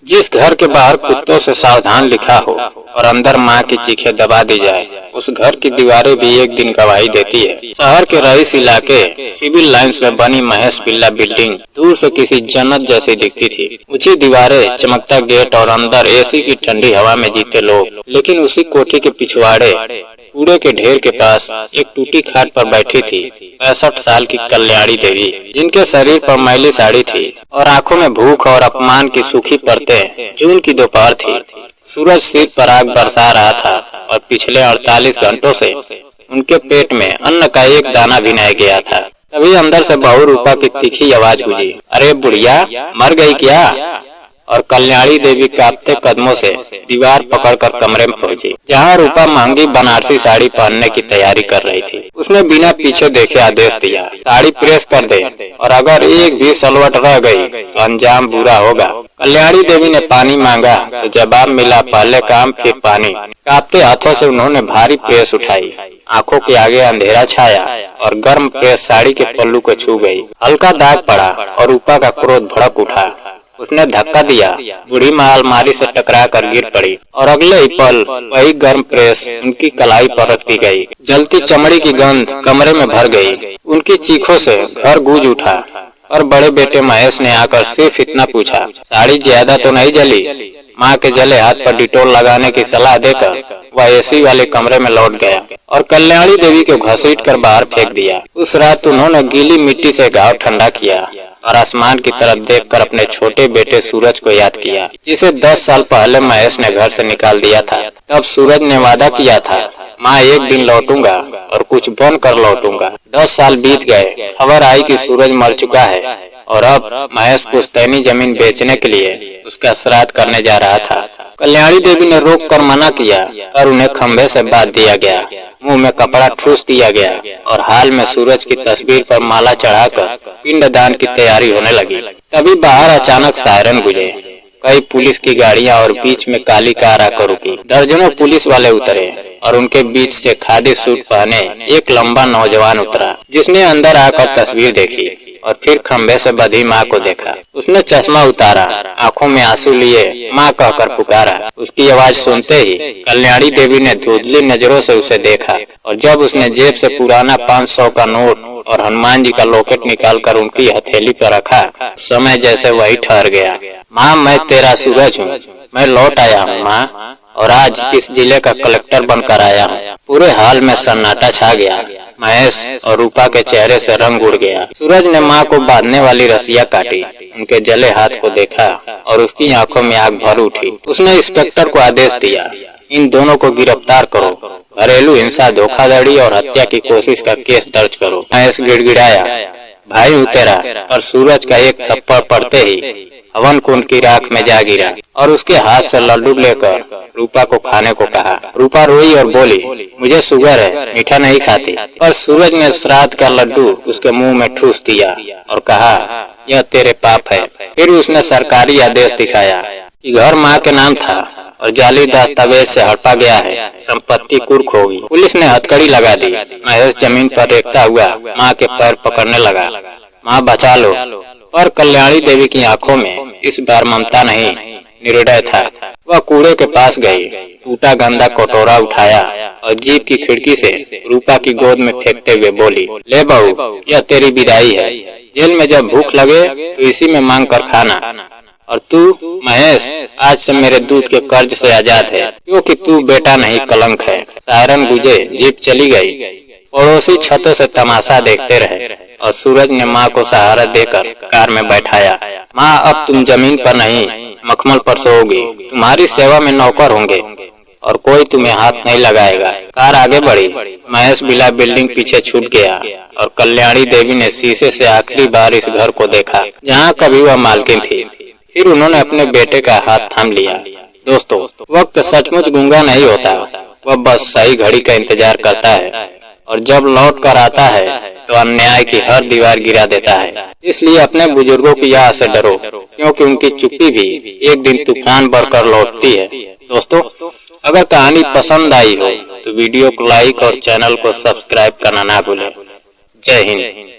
जिस घर के बाहर कुत्तों से सावधान लिखा हो और अंदर माँ की चीखें दबा दी जाए, उस घर की दीवारें भी एक दिन गवाही देती है। शहर के रईस इलाके सिविल लाइंस में बनी महेश बिल्ला बिल्डिंग दूर से किसी जन्नत जैसी दिखती थी। ऊंची दीवारें, चमकता गेट और अंदर एसी की ठंडी हवा में जीते लोग। लेकिन उसी कोठी के पिछवाड़े कूड़े के ढेर के पास एक टूटी खाट पर बैठी थी 65 साल की कल्याणी देवी, जिनके शरीर पर मैली साड़ी थी और आंखों में भूख और अपमान की सूखी परतें। जून की दोपहर थी। सूरज सिर पर आग बरसा रहा था और पिछले 48 घंटों से उनके पेट में अन्न का एक दाना भी नहीं गया था। तभी अंदर से बहू रूपा की तीखी आवाज गूंजी, अरे बुढ़िया, मर गई क्या? और कल्याणी देवी कांपते कदमों से दीवार पकड़कर कमरे में पहुंची, जहां रूपा महंगी बनारसी साड़ी पहनने की तैयारी कर रही थी। उसने बिना पीछे देखे आदेश दिया, साड़ी प्रेस कर दे और अगर एक भी सलवट रह गई तो अंजाम बुरा होगा। कल्याणी देवी ने पानी मांगा तो जवाब मिला, पहले काम फिर पानी। कांपते हाथों से उन्होंने भारी प्रेस उठाई। आंखों के आगे अंधेरा छाया और गर्म प्रेस साड़ी के पल्लू को छू गई। हल्का दाग पड़ा और रूपा का क्रोध भड़क उठा। उसने धक्का दिया। बूढ़ी माँ अलमारी से टकरा कर गिर पड़ी और अगले ही पल वही गर्म प्रेस उनकी कलाई पर रख दी गई। जलती चमड़ी की गंध कमरे में भर गई। उनकी चीखों से घर गूंज उठा और बड़े बेटे महेश ने आकर सिर्फ इतना पूछा, साड़ी ज्यादा तो नहीं जली? माँ के जले हाथ पर डिटोल लगाने की सलाह देकर वह एसी वाले कमरे में लौट गया और कल्याणी देवी को घसीट कर बाहर फेंक दिया। उस रात उन्होंने गीली मिट्टी से घाव ठंडा किया और आसमान की तरफ देखकर अपने छोटे बेटे सूरज को याद किया, जिसे 10 साल पहले महेश ने घर से निकाल दिया था। तब सूरज ने वादा किया था, माँ एक दिन लौटूंगा और कुछ बन कर लौटूंगा। 10 साल बीत गए। खबर आई कि सूरज मर चुका है और अब महेश पुश्तैनी जमीन बेचने के लिए उसका श्राद्ध करने जा रहा था। कल्याणी देवी ने रोक कर मना किया और उन्हें खंभे से बांध दिया गया। मुंह में कपड़ा ठूस दिया गया और हाल में सूरज की तस्वीर पर माला चढ़ाकर पिंडदान की तैयारी होने लगी। तभी बाहर अचानक सायरन गुजे। कई पुलिस की गाड़ियां और बीच में काली कार आकर रुकी। दर्जनों पुलिस वाले उतरे और उनके बीच से खादी सूट पहने एक लंबा नौजवान उतरा, जिसने अंदर आकर तस्वीर देखी और फिर खंभे से बंधी माँ को देखा। उसने चश्मा उतारा, आंखों में आंसू लिए माँ कहकर पुकारा। उसकी आवाज सुनते ही कल्याणी देवी ने धुंधली नजरों से उसे देखा और जब उसने जेब से पुराना 500 का नोट और हनुमान जी का लॉकेट निकालकर उनकी हथेली पर रखा, समय जैसे वही ठहर गया। माँ, मैं तेरा सूरज हूँ, मैं लौट आया हूँ माँ, और आज इस जिले का कलेक्टर बनकर आया हूँ। पूरे हाल में सन्नाटा छा गया। महेश और रूपा के चेहरे से रंग उड़ गया। सूरज ने माँ को बांधने वाली रस्सियाँ काटी, उनके जले हाथ को देखा और उसकी आंखों में आग भर उठी। उसने इंस्पेक्टर को आदेश दिया, इन दोनों को गिरफ्तार करो, घरेलू हिंसा, धोखाधड़ी और हत्या की कोशिश का केस दर्ज करो। महेश गिड़गिड़ाया, भाई हूँ तेरा, और सूरज का एक थप्पड़ पड़ते ही हवन कुंड की राख में जा गिरा और उसके हाथ से लड्डू लेकर रूपा को खाने को कहा। रूपा रोई और बोली, मुझे शुगर है, मीठा नहीं खाती। पर सूरज ने श्राद्ध का लड्डू उसके मुंह में ठूस दिया और कहा, यह तेरे पाप है। फिर उसने सरकारी आदेश दिखाया कि घर माँ के नाम था और जाली दस्तावेज से हड़पा गया है, संपत्ति कुर्क होगी। पुलिस ने हथकड़ी लगा दी। महेश जमीन पर रेखता हुआ माँ के पैर पकड़ने लगा, माँ बचा लो। पर कल्याणी देवी की आंखों में इस बार ममता नहीं, निर्दय था। वह कूड़े के पास गई, टूटा गंदा कटोरा उठाया और जीप की खिड़की से रूपा की गोद में फेंकते हुए बोली, ले बहू, यह तेरी विदाई है। जेल में जब भूख लगे तो इसी में मांग कर खाना। और तू महेश, आज से मेरे दूध के कर्ज से आजाद है, क्योंकि तू बेटा नहीं कलंक है। सायरन गुजे, जीप चली गई। पड़ोसी छतों से तमाशा देखते रहे और सूरज ने माँ को सहारा देकर कार में बैठाया। माँ, अब तुम जमीन पर नहीं, मखमल पर सोओगी। तुम्हारी सेवा में नौकर होंगे और कोई तुम्हें हाथ नहीं लगाएगा। कार आगे बढ़ी। महेश बिल्ला बिल्डिंग पीछे छूट गया और कल्याणी देवी ने शीशे से आखिरी बार इस घर को देखा जहाँ कभी वह मालकिन थी। फिर उन्होंने अपने बेटे का हाथ थाम लिया। दोस्तों, वक्त सचमुच गूंगा नहीं होता, वह बस सही घड़ी का इंतजार करता है और जब लौट कर आता है तो अन्याय की हर दीवार गिरा देता है। इसलिए अपने बुजुर्गों की याद से डरो, क्योंकि उनकी चुप्पी भी एक दिन तूफान बनकर लौटती है। दोस्तों, अगर कहानी पसंद आई हो तो वीडियो को लाइक और चैनल को सब्सक्राइब करना ना भूलें। जय हिंद।